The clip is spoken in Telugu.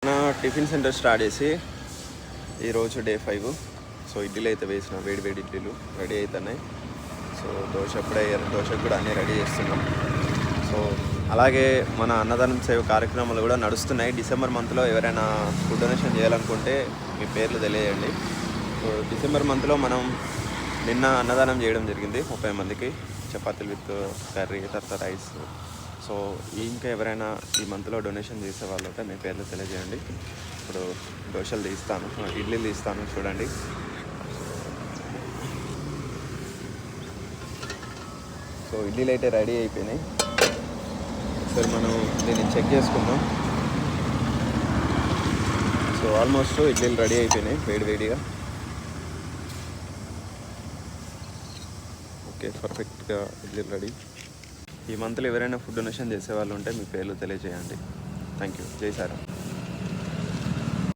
నా టిఫిన్ సెంటర్ స్టార్ట్ చేసి ఈరోజు డే 5. సో ఇడ్లీలు అయితే వేసిన వేడి ఇడ్లీలు రెడీ అవుతున్నాయి. సో దోశకు కూడా అన్నీ రెడీ చేస్తున్నాం. సో అలాగే మన అన్నదానం సేవ కార్యక్రమాలు కూడా నడుస్తున్నాయి. డిసెంబర్ మంత్లో ఎవరైనా ఫుడ్ డొనేషన్ చేయాలనుకుంటే మీ పేర్లు తెలియజేయండి. సో డిసెంబర్ మంత్లో మనం నిన్న అన్నదానం చేయడం జరిగింది 30 మందికి, చపాతీలు విత్ కర్రీ, తర్వాత రైస్. సో ఇంకా ఎవరైనా ఈ మంత్లో డొనేషన్ చేసే వాళ్ళు ఉంటే మీ పేర్లు తెలియజేయండి. ఇప్పుడు దోశలు తీస్తాను, ఇడ్లీలు తీస్తాను చూడండి. సో ఇడ్లీలు అయితే రెడీ అయిపోయినాయి. సరే మనం దీన్ని చెక్ చేసుకుందాం. సో ఆల్మోస్ట్ ఇడ్లీలు రెడీ అయిపోయినాయి వేడిగా. ఓకే, పర్ఫెక్ట్గా ఇడ్లీలు రెడీ. ఈ మంత్లో ఎవరైనా ఫుడ్ డొనేషన్ చేసే వాళ్ళు ఉంటే మీ పేర్లు తెలియజేయండి. Thank you. జై సారాం.